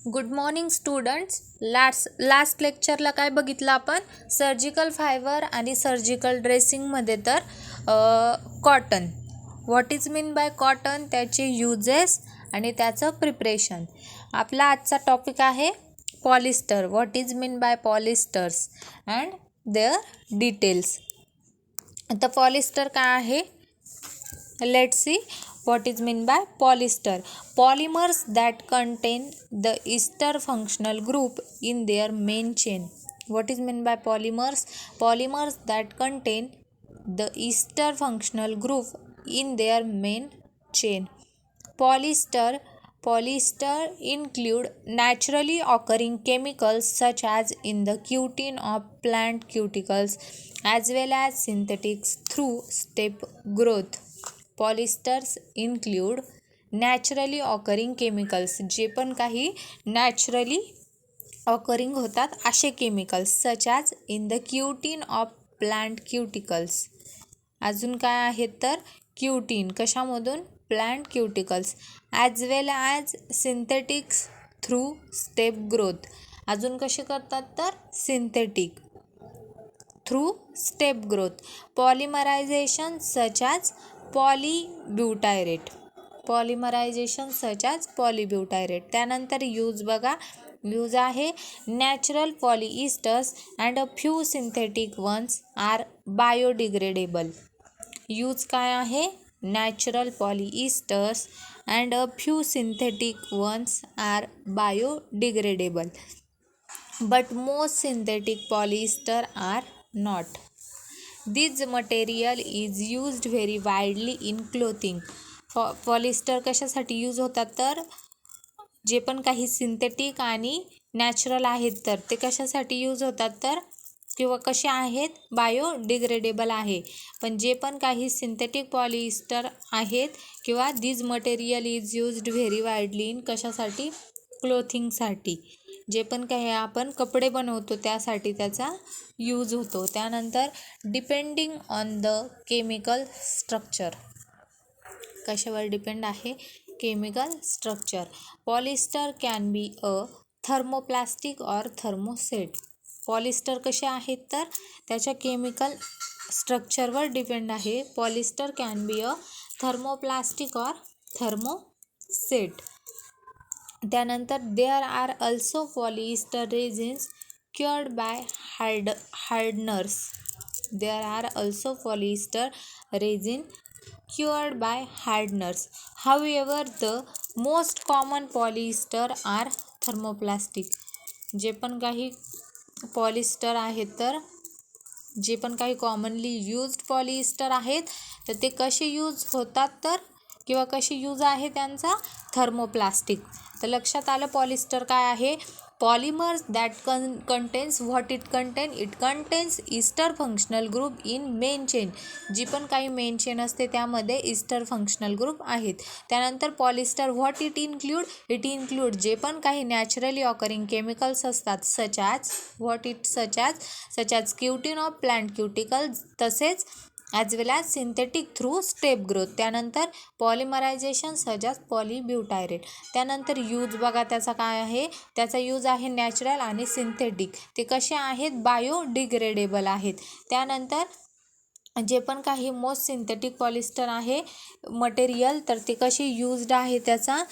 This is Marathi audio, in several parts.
Good morning students. लास्ट लेक्चरला काय बघितलं आपण? सर्जिकल फायबर आणि सर्जिकल ड्रेसिंगमध्ये तर cotton. What is mean by cotton, त्याचे युजेस आणि त्याचं प्रिपरेशन. आपला आजचा टॉपिक आहे polyester. What is mean by polyesters and their details. आता पॉलिस्टर काय आहे? Let's see what is mean by polyester. Polymers that contain the ester functional group in their main chain. What is mean by polymers? Polymers that contain the ester functional group in their main chain. Polyester include naturally occurring chemicals such as in the cutin of plant cuticles as well as synthetics through step growth. Polyesters include naturally occurring chemicals, जे पण काही नॅचरली ऑकरिंग होतात असे chemicals, such as in the cutin of plant cuticles. अजून काय आहेत तर क्युटीन कशामधून? Plant cuticles. As well as synthetics through step growth. अजून कसे करतात तर synthetic through step growth. Polymerization such as polybutyrate. Polymerization such as polybutyrate. त्यानंतर यूज बघा. यूज आहे natural polyesters and a few synthetic ones are biodegradable. Use काय आहे? Natural polyesters and a few synthetic ones are biodegradable but most synthetic polyester are not. This material is used very widely in clothing. Polyester कशासाठी यूज होतात तर जे पण काही सिंथेटिक आणि नॅचरल आहेत तर ते कशासाठी यूज होतात तर किंवा कसे आहेत? बायोडिग्रेडेबल आहे. पण जे पण काही सिंथेटिक पॉलिस्टर आहेत किंवा this material is used very widely in कशासाठी? क्लोथिंगसाठी. जे पण काही आपण कपडे बनवतो त्यासाठी त्याचा यूज होतो. त्यानंतर depending on the chemical structure. कशावर डिपेंड आहे? Chemical structure. Polyester can be a thermoplastic or thermoset. Polyester कसे आहेत तर त्याच्या केमिकल स्ट्रक्चरवर डिपेंड आहे. Polyester can be a thermoplastic or thermoset. त्यानंतर there are also polyester resins cured by hardeners. There are also polyester resin cured by hardeners. However, the most common polyester are thermoplastic. जे पण काही पॉलिस्टर आहेत तर जे पण काही कॉमनली यूज्ड पॉलिइस्टर आहेत तर ते कसे यूज होतात तर किंवा कसे यूज आहे त्यांचा? थर्मोप्लास्टिक. तर लक्षात आलं पॉलिस्टर काय आहे? Polymers that contains what it contains ester functional group in main chain. जी पण काही मेन चेन असते त्यामध्ये इस्टर फंक्शनल ग्रुप आहेत. त्यानंतर पॉलिस्टर व्हॉट इट इन्क्लूड जे पण काही नॅचरली ऑकरिंग केमिकल्स असतात such as cutin of plant cuticle तसेच as well as synthetic through step growth. त्यानंतर पॉलिमरायझेशन सच ॲज पॉलीब्युटायरेट. त्यानंतर यूज बघा त्याचा काय आहे? त्याचा यूज आहे नॅचरल आणि सिंथेटिक. ते कसे आहेत? बायोडिग्रेडेबल आहेत. त्यानंतर जे पण काही मोस्ट सिंथेटिक पॉलिस्टर आहे मटेरियल तर ते कसे यूज्ड आहे त्याचा?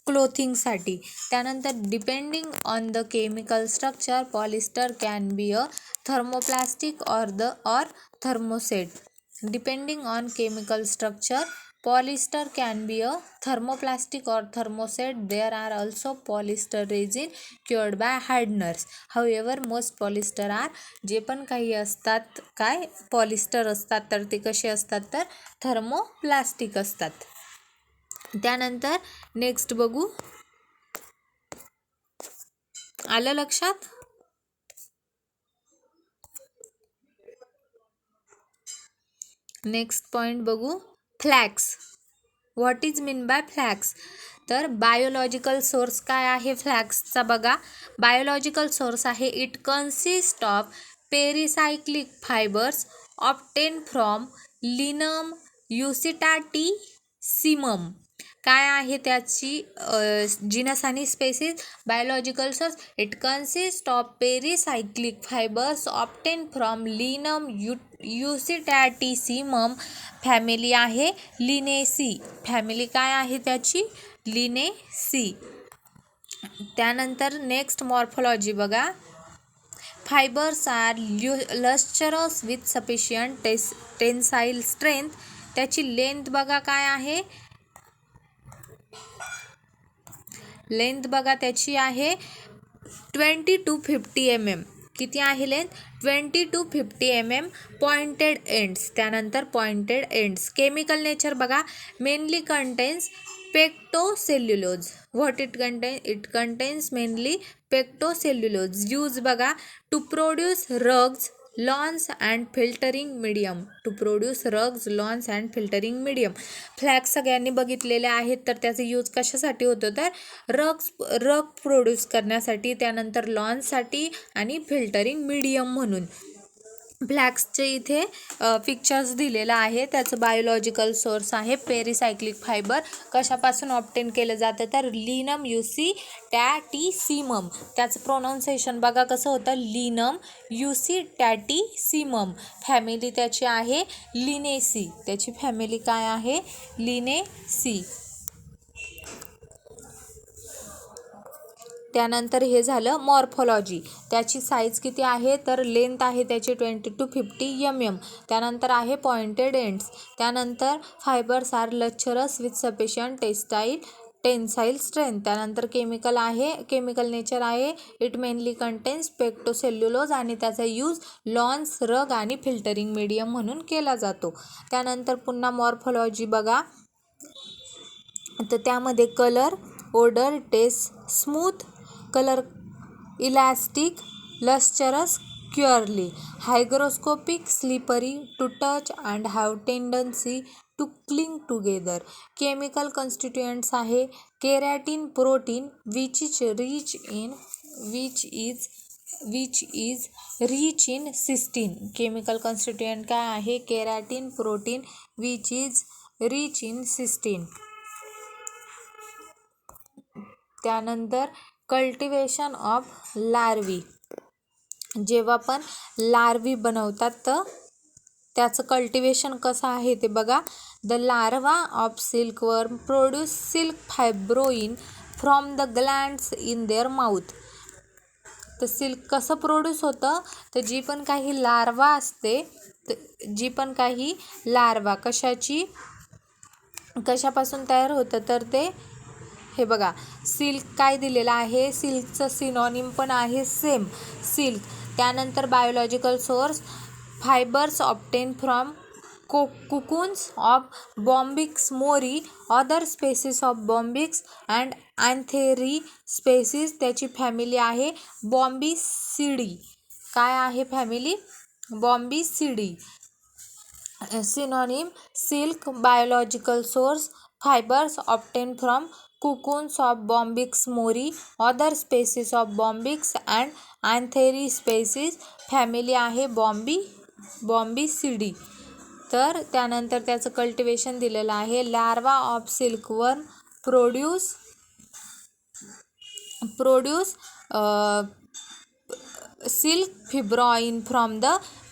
क्लोथिंगसाठी. त्यानंतर depending on the chemical structure polyester can be a thermoplastic or thermoset. Depending on chemical structure polyester can be a thermoplastic or thermoset. There are also polyester resin cured by hardeners. However, most polyester are जे पण काही असतात काय पॉलिस्टर असतात तर ते कसे असतात तर थर्मोप्लास्टिक असतात. त्यानंतर नेक्स्ट बघू. आलं लक्षात? नेक्स्ट पॉईंट बघू. Flax. What is mean by flax तर बायोलॉजिकल सोर्स काय आहे फ्लॅक्सचा बघा. बायोलॉजिकल सोर्स आहे it consist of pericyclic fibers obtain from Linum usitatissimum काय आहे त्याची जिनस आणि species? Biological source, it consist of pericyclic fibers obtain from Linum usitatissimum. Family आहे लिनेसी. फॅमिली काय आहे त्याची? लिनेसी. त्यानंतर नेक्स्ट मॉर्फोलॉजी बघा. Fibers are lustrous with sufficient tensile strength. त्याची लेंथ बघा काय आहे? लेंथ बघा त्याची आहे 20 to 50 mm. किती आहे length? 20 to 50 mm. Pointed ends. त्यानंतर पॉइंटेड एंड्स. केमिकल नेचर बघा. Mainly contains pectocellulose. What it contains? It contains mainly pectocellulose. Use बघा. To produce rugs, lawns and filtering medium. To produce rugs, lawns and filtering medium. Flax सगळ्यांनी बघितलेले आहेत. तर त्याचा यूज कशासाठी होतो? तर रग प्रोड्यूस करण्यासाठी, त्यानंतर लॉन्ससाठी आणि फिल्टरिंग मीडियम म्हणून. फ्लॅक्सचे इथे पिक्चर्स दिलेला आहे. त्याचं बायोलॉजिकल सोर्स आहे पेरिसायक्लिक फायबर. कशापासून ऑप्टेन केलं जातं? तर लिनम युसिटॅटिसिमम. त्याचं प्रोनाऊन्सिएशन बघा कसं होतं? लिनम युसिटॅटिसिमम. फॅमिली त्याची आहे लिनेसी. त्याची फॅमिली काय आहे? लिनेसी. त्यानंतर हे झालं मॉर्फोलॉजी. त्याची साईज किती आहे? तर लेंथ आहे त्याची 20 to 50 mm. त्यानंतर आहे पॉइंटेड एंड्स. त्यानंतर fibers are lustrous with sufficient tensile strength. त्यानंतर केमिकल नेचर आहे. इट मेनली कंटेन्स पेक्टोसेल्युलोज आणि त्याचा यूज लॉन्स, रग आणि फिल्टरिंग मीडियम म्हणून केला जातो. त्यानंतर पुन्हा मॉर्फोलॉजी बघा. तर त्यामध्ये colour, odour, taste, smooth, colour elastic, lustrous, curly, hygroscopic, slippery, to touch and have tendency to cling together. Chemical constituents आहे keratin protein which is rich in cysteine. Chemical constituent काय आहे? Keratin protein which is rich in cysteine. त्यानंतर कल्टिवेशन ऑफ लार्वी. जेव्हा पण लार्वी बनवतात तर त्याचं कल्टिवेशन कसं आहे ते बघा. The larva of silkworm produce silk fibroin from the glands in their mouth. तर सिल्क कसं प्रोड्यूस होतं? तर जी पण काही लार्वा असते, कशापासून तयार होतं? तर ते हे बघा, सिल्क काय दिलेलं आहे? सिल्कचं सिनॉनिम पण आहे सेम, सिल्क. त्यानंतर biological source, fibres obtain from cocoons of Bombyx mori, other species of Bombyx and Antheri species. त्याची फॅमिली आहे बॉम्बिसिडी. काय आहे फॅमिली? Bombycidae. Synonym silk. Biological source, fibers obtained from cocoons of Bombyx mori, other species of Bombyx and Antheri species. Family आहे बॉम्बिसिडी. तर त्यानंतर त्याचं कल्टिवेशन दिलेलं आहे. Larva of silkworm produce silk fibroin from the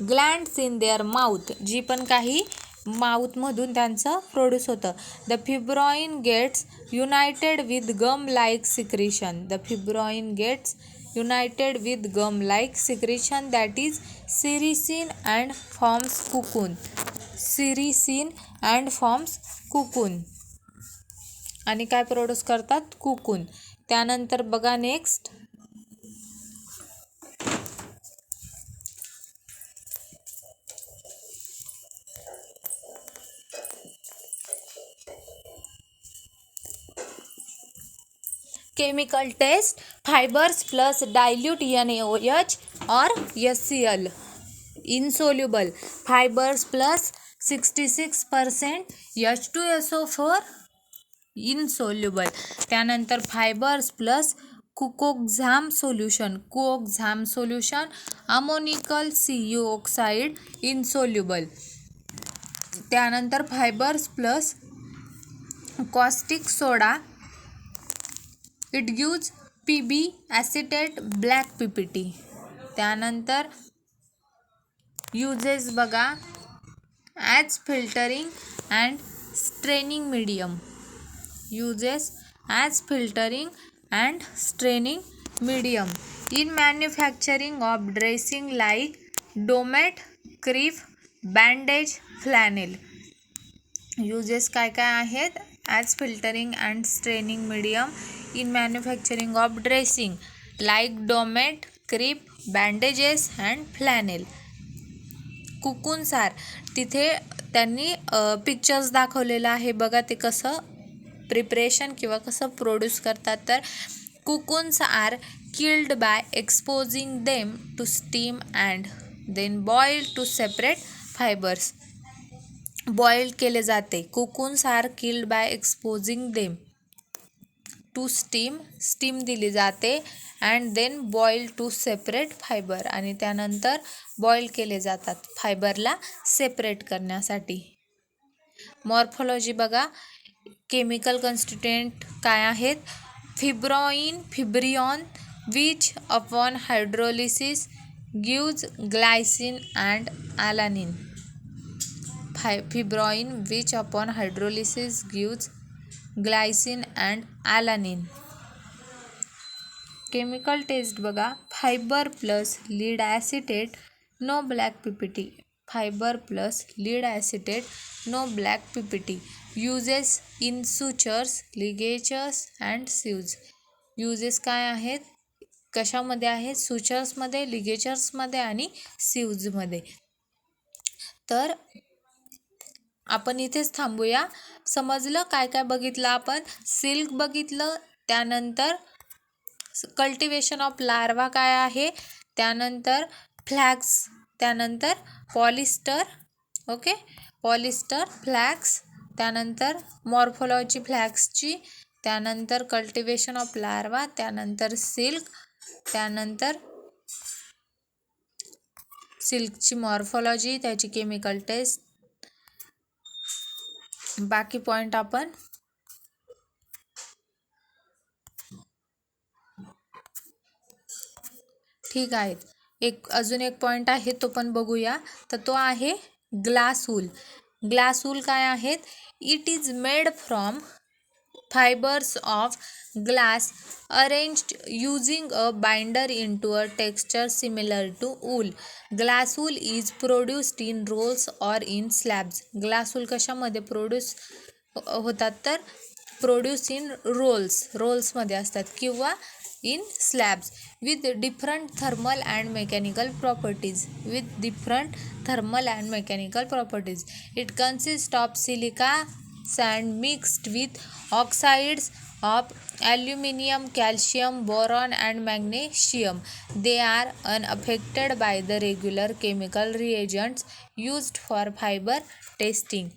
glands in their mouth. जी पण काही माउथमधून त्यांचं प्रोड्यूस होतं. The fibroin gets united with gum like secretion. The fibroin gets united with gum like secretion that is sericin and forms cocoon. Sericin and forms cocoon. आणि काय प्रोड्यूस करतात? cocoon. त्यानंतर बघा next, chemical test. Fibers plus dilute NaOH और HCl insoluble. Fibers plus 66% H2SO4 insoluble. त्यानंतर fibers plus cuoxam solution ammoniacal CU oxide insoluble. त्यानंतर fibers plus caustic soda, it gives PB acetate black PPT. त्यानंतर uses बघा as filtering and straining medium, uses as filtering and straining medium in manufacturing of dressing like domet, crepe, bandage, flannel. uses काय काय आहेत? as filtering and straining medium in manufacturing of dressing like domet, crepe, bandages and flannel. कुकुनसार तिथे त्यांनी पिक्चर्स दाखवलेलं आहे बघा, ते कसं प्रिपरेशन किंवा कसं प्रोड्यूस करतात. तर cocoons are killed by exposing them to steam and then boil to separate fibers. Boil केले जाते. Cocoons are killed by exposing them to steam दिली जाते and then boil to separate fiber, आणि त्यानंतर बॉईल केले जातात फायबरला सेपरेट करण्यासाठी. मॉर्फोलॉजी बघा, केमिकल कन्स्टिट्युएंट काय आहेत? Fibroin which upon hydrolysis gives glycine and alanine. Fibroin which upon hydrolysis gives glycine and alanine. Chemical test बघा, fibre plus lead acetate no black PPT. Fiber plus lead acetate no black PPT. Uses in sutures, ligatures and sieves. Uses काय आहेत? कशामध्ये आहेत? सुचर्समध्ये, लिगेचर्समध्ये आणि सिव्जमध्ये. तर आपण इथेच थांबूया. समजलं काय काय बघितलं आपण? सिल्क बघितलं, त्यानंतर कल्टिवेशन ऑफ लार्वा काय आहे, त्यानंतर फ्लॅक्स, त्यानंतर पॉलिस्टर, ओके, पॉलिस्टर, फ्लॅक्स, त्यानंतर मॉर्फोलॉजी फ्लॅक्सची, त्यानंतर कल्टिवेशन ऑफ लार्वा, त्यानंतर सिल्क, त्यानंतर सिल्कची मॉर्फोलॉजी, त्याची केमिकल टेस्ट. बाकी पॉईंट आपण ठीक आहेत. अजून एक पॉईंट आहे, तो पण बघूया. तर तो आहे ग्लास वूल. ग्लास वूल काय आहेत? It is made from fibres of glass arranged using a binder into a texture similar to wool. Glass wool is produced in rolls or in slabs. Glass wool कशामध्ये प्रोड्यूस होतात? तर प्रोड्यूस इन रोल्समध्ये असतात किंवा in slabs with different thermal and mechanical properties. It consists of silica sand mixed with oxides of aluminium, calcium, boron and magnesium. They are unaffected by the regular chemical reagents used for fiber testing.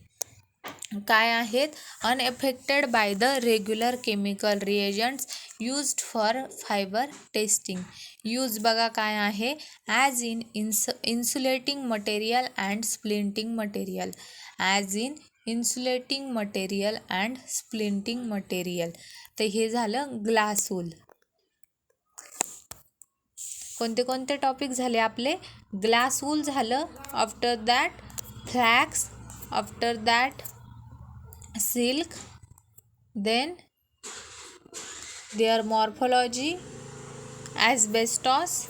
काय आहेत? Unaffected by the regular chemical reagents used for fibre testing. Use बघा काय आहे? As in insulating material and splinting material. As in insulating material and splinting material. तर हे झालं ग्लास वूल. कोणते कोणते टॉपिक झाले आपले? ग्लास वूल झालं, after that flax, after that silk, then their morphology, asbestos,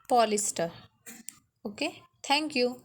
polyester. Okay, thank you.